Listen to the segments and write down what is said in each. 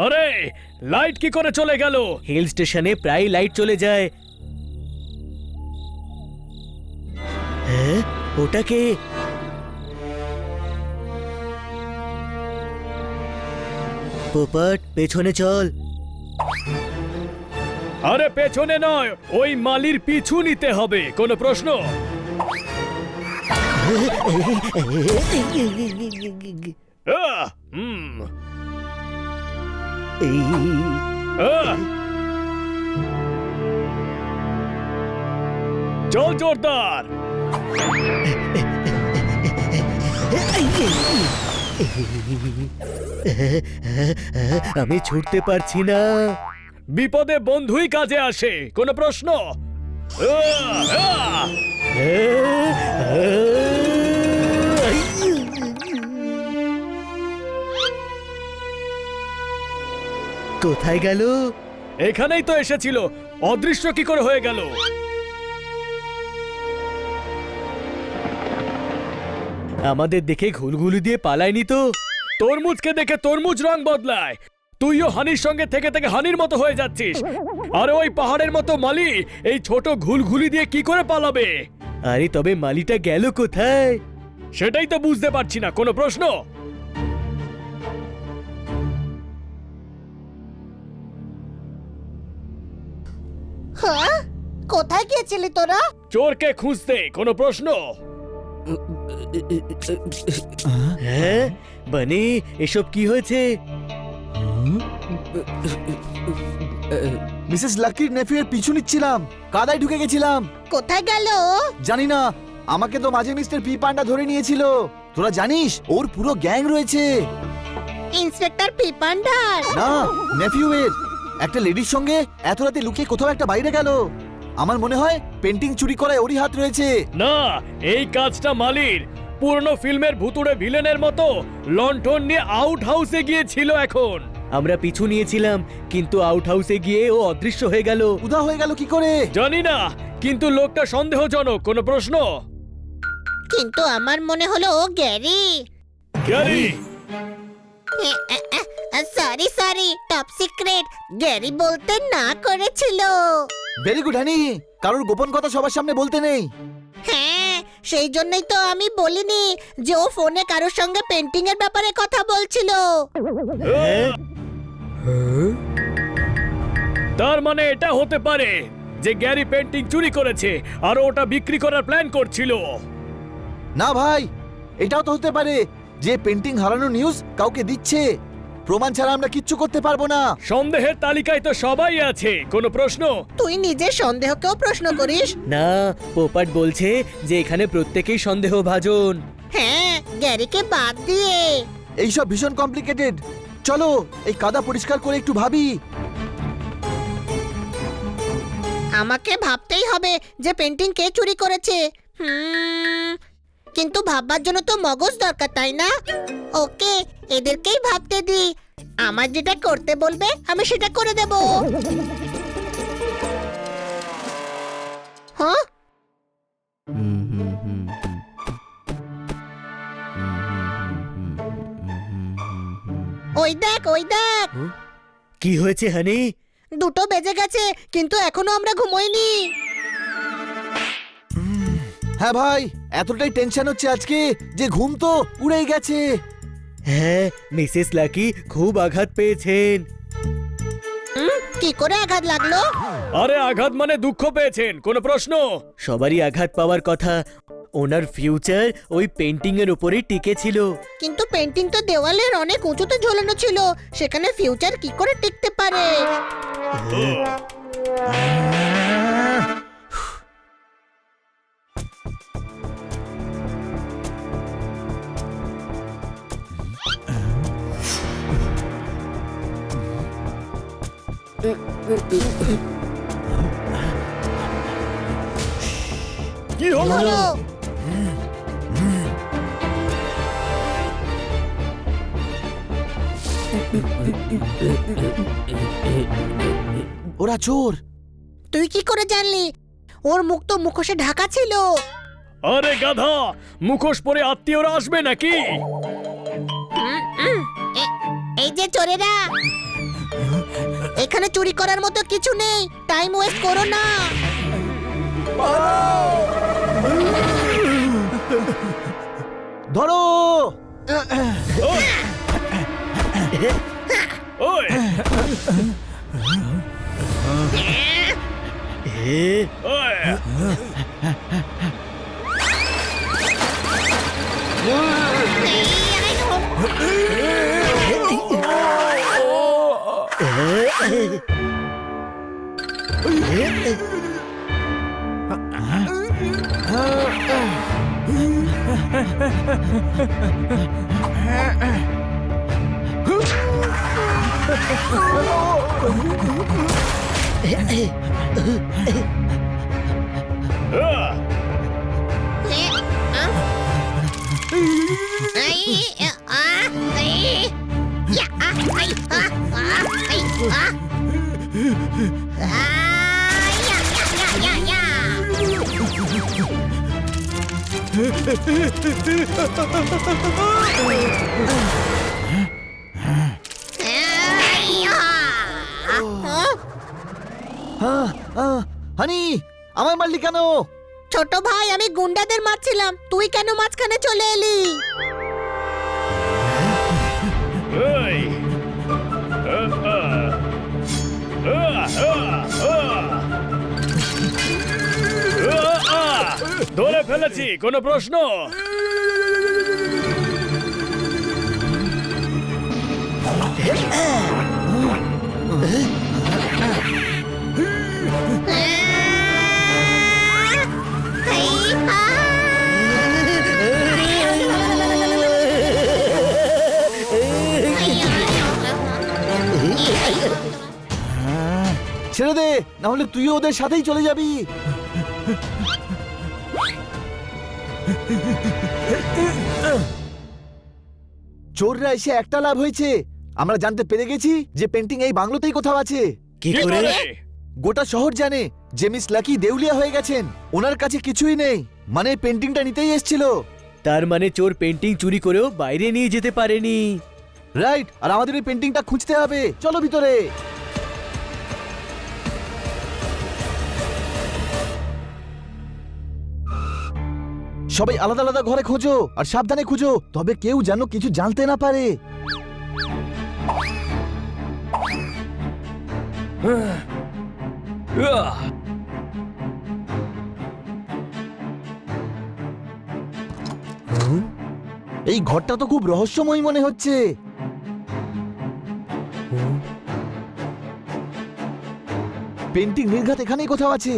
আরে লাইট কি করে চলে গেল? হিল স্টেশনে প্রায় লাইট চলে যায়। হ্যাঁ, ওটা কে? পোপট, পেছনে চল। আরে পেছনে নয়, ওই মালির পিছু নিতে হবে। কোনো প্রশ্ন? চল জোরদার। আমি ছুটতে পারছি না। বিপদে বন্ধুই কাজে আসে। কোনো প্রশ্ন? কোথায় গেল? এখানেই তো এসেছিল, অদৃশ্য কি করে হয়ে গেল? আমাদের দেখে ঘুলঘুলি দিয়ে পালায়নি তো? তরমুজকে দেখে তরমুজ রং বদলায়। তুইও হানির সঙ্গে থেকে থেকে হানির মতো হয়ে যাচ্ছিস। আর ওই পাহাড়ের মতো মালি এই ছোট ঘুলঘুলি দিয়ে কি করে পালাবে? আরে তবে মালিটা গেল কোথায়? সেটাই তো বুঝতে পারছি না। কোনো প্রশ্ন? হ্যাঁ, কোথায় গিয়েছিলি তোরা? চোরকে খুঁজতে। কোনো প্রশ্ন? হ্যাঁ বানি, এসব কি হয়েছে? মিসেস লাকির নেফিউর পিছু নিচ্ছিলাম, কাদায় ঢুকে গেছিলাম। কোথায় গেল? জানি না, আমাকে তো মাঝে মিস্টার পি পান্ডা ধরে নিয়েছিল। তোরা জানিস ওর পুরো গ্যাং রয়েছে। ইন্সপেক্টর পিপান্ডার? না, নেফিউয়ের। একটা লেডির সঙ্গে এত রাতে লুকিয়ে কোথাও একটা বাইরে গেল। আমার মনে হয় পেন্টিং চুরি করায় ওরই হাত রয়েছে। না, এই কাজটা মালির। পুরনো ফিল্মের ভুতুড়ে ভিলেনের মতো লন্ঠন নিয়ে আউট হাউসে গিয়েছিল। এখন আমরা পিছু নিয়েছিলাম, কিন্তু আউট হাউসে গিয়ে ও অদৃশ্য হয়ে গেল। উদা হয়ে গেল কি করে? জানি না, কিন্তু লোকটা সন্দেহজনক। কোনো প্রশ্ন? কিন্তু আমার মনে হলো ও Gary. Gary? Sorry sorry, top secret. Gary বলতে না করেছিল। ভেরি গুড হানি, কারোর গোপন কথা সবার সামনে বলতে নেই। হ্যাঁ, সেই জন্যই তো আমি বলিনি যে ও ফোনে কারোর সঙ্গে পেন্টিং এর ব্যাপারে কথা বলছিল। তার মানে এটা হতে পারে যে গ্যারি পেন্টিং চুরি করেছে আর ওটা বিক্রি করার প্ল্যান করছিল। না ভাই, এটাও তো হতে পারে যে পেন্টিং হারানোর নিউজ কাউকে দিচ্ছে। প্রমাণ ছাড়া আমরা কিচ্ছু করতে পারবো না। সন্দেহের তালিকায় তো সবাই আছে। কোনো প্রশ্ন? তুই নিজের সন্দেহকেও প্রশ্ন করিস? না, পোপট বলছে যে এখানে প্রত্যেকেই সন্দেহভাজন। হ্যাঁ, গ্যারিকে বাদ দিয়ে। এইসব ভীষণ কমপ্লিকেটেড। চলো এই কাদা পরিষ্কার করে একটু ভাবি। আমাকে ভাবতেই হবে যে পেন্টিং কে চুরি করেছে। কিন্তু ভাববার জন্য তো মগজ দরকার, তাই না? ওকে, এদেরকেই ভাবতে দি। আমার যেটা করতে বলবে আমি সেটা করে দেব। হ্যাঁ, ওই দেখ ওই দেখ। কি হয়েছে হানি? 2টো বেজে গেছে, কিন্তু এখনো আমরা ঘুমোইনি। হ্যাঁ ভাই, এতটাই টেনশন হচ্ছে আজকে যে ঘুম তো উড়েই গেছে। হ্যাঁ, মিসেস লাকি খুব আঘাত পেয়েছেন। কি করে আঘাত লাগলো? আরে আঘাত মানে দুঃখ পেয়েছেন। কোনো প্রশ্ন? সবারই আঘাত পাওয়ার কথা। ওনার ফিউচার ওই পেন্টিং এর উপরেই টিকে ছিল। কিন্তু পেন্টিং তো দেওয়ালের অনেক উঁচুতে ঝোলানো ছিল, সেখানে ফিউচার কি করে টিকতে পারে? কি হলো? ওরা চোর। তুই কি করে জানলি? ওর মুখ তো মুখোশে ঢাকা ছিল। আরে গাধা, মুখোশ পরে আত্মীয়রা আসবে নাকি? এই যে চোরেরা, এখানে চুরি করার মতো কিছু নেই, টাইম ওয়েস্ট করো না। ধরো। ওই ওই হানি, আমায় মারলি কেন? ছোট ভাই, আমি গুন্ডাদের মারছিলাম, তুই কেন মাঝখানে চলে এলি? ওই ধরে ফেলেছি, কোনো প্রশ্ন? ছেড়ে দে, না হলে তুইও ওদের সাথেই চলে যাবি। চোররা এসে একটা লাভ হয়েছে, আমরা জানতে পেরে গেছি যে পেন্টিং এই বাংলোতেই কোথাও আছে। কি করে? গোটা শহর জানে যে মিস লাকি দেউলিয়া হয়ে গেছেন, ওনার কাছে কিছুই নেই, মানে পেন্টিংটা নিতেই এসেছিল। তার মানে চোর পেন্টিং চুরি করেও বাইরে নিয়ে যেতে পারেনি। রাইট, আর আমাদের এই পেন্টিংটা খুঁজতে হবে, চলো ভিতরে। সবাই আলাদা আলাদা ঘরে খোঁজো আর সাবধানে খুঁজো, তবে কেউ যেন কিছু জানতে না পারে। এই ঘরটা তো খুব রহস্যময় মনে হচ্ছে। পেন্টিং নির্ঘাত এখানেই কোথাও আছে।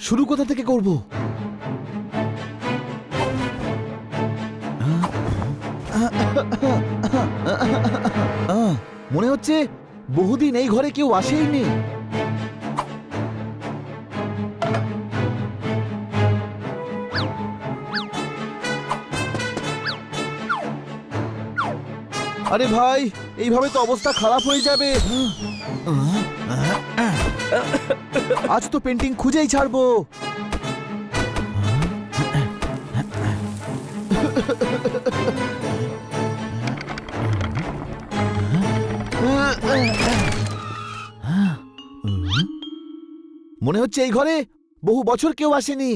শুরু কোথা থেকে করব? মনে হচ্ছে বহুদিন এই ঘরে কেউ আসেইনি। আরে ভাই, এইভাবে তো অবস্থা খারাপ হয়ে যাবে। আজ তো পেন্টিং খুঁজেই ছাড়বো। মনে হচ্ছে এই ঘরে বহু বছর কেউ আসেনি।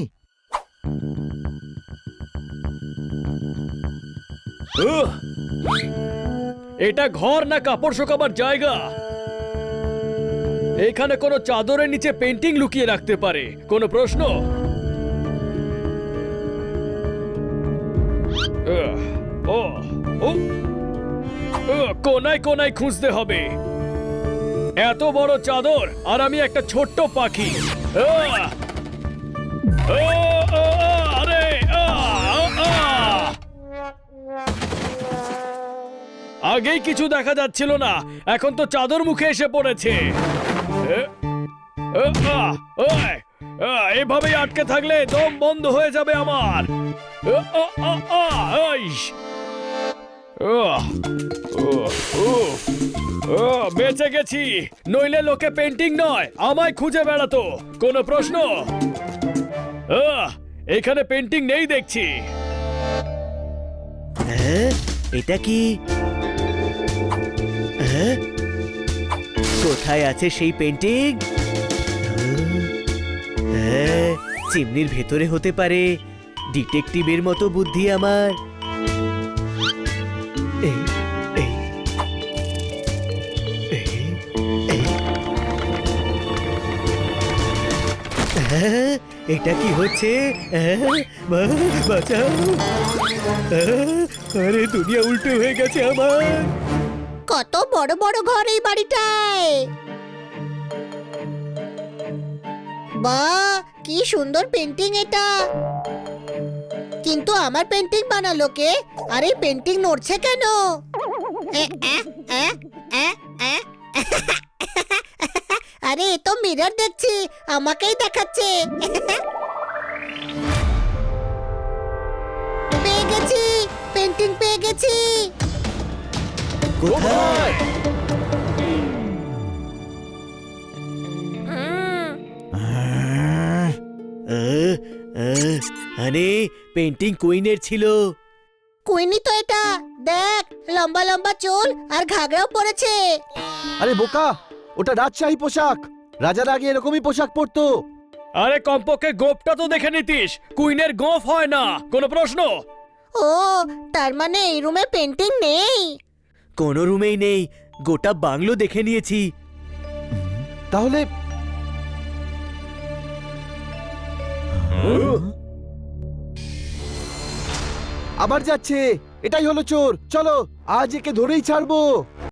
এটা ঘর না কাপড় শুকাবার জায়গা? এখানে কোনো চাদরের নিচে পেন্টিং লুকিয়ে রাখতে পারে, কোনো প্রশ্ন? কোনায় কোনায় খুঁজতে হবে। এত বড় চাদর আর আমি একটা ছোট্ট পাখি। আরে আগেই কিছু দেখা যাচ্ছিল না, এখন তো চাদর মুখে এসে পড়েছে। এভাবেই আটকে থাকলে দম বন্ধ হয়ে যাবে আমার। বেঁচে গেছি, নইলে লোকে পেন্টিং নয় আমায় খুঁজে বেড়াতো, কোনো প্রশ্ন? এখানে পেন্টিং নেই দেখছি। এটা কি? হ্যাঁ? কোথায় আছে সেই পেন্টিং? হ্যাঁ, চিমনির ভেতরে হতে পারে। ডিটেকটিভের মতো বুদ্ধি আমার। এই, এই, এই, এই। হ্যাঁ, এটা কি হচ্ছে? হ্যাঁ, বাঁচাও। হ্যাঁ, আরে দুনিয়া উল্টো হয়ে গেছে আমার। কত বড় বড় ঘর এই বাড়িটায়! বাহ, কি সুন্দর পেন্টিং এটা! কিন্তু আমার পেন্টিং বানালো কে? আর এই পেন্টিং নড়ছে কেন? এ, এ, এ, এ, এ। আরে এ তো মিরর দেখছি, আমাকেই দেখাচ্ছে। পেয়ে গেছি, পেন্টিং পেয়ে গেছি। কোথায়? আরে পেন্টিং কুইনের ছিল। কুইনি তো এটা, দেখ লম্বা লম্বা চুল আর ঘাগরাও পরেছে। আরে বোকা, ওটা রাজশাহী পোশাক। রাজার আগে এরকমই পোশাক পরতো। আরে কমপক্ষে গোপটা তো দেখে নিতিস, কুইনের গোফ হয় না, কোনো প্রশ্ন? ও, তার মানে এই রুমে পেন্টিং নেই। কোনো রুমেই নেই, গোটা বাংলো দেখে নিয়েছি। তাহলে আবার যাচ্ছে। এটাই হলো চোর। চলো আজ একে ধরেই ছাড়বো।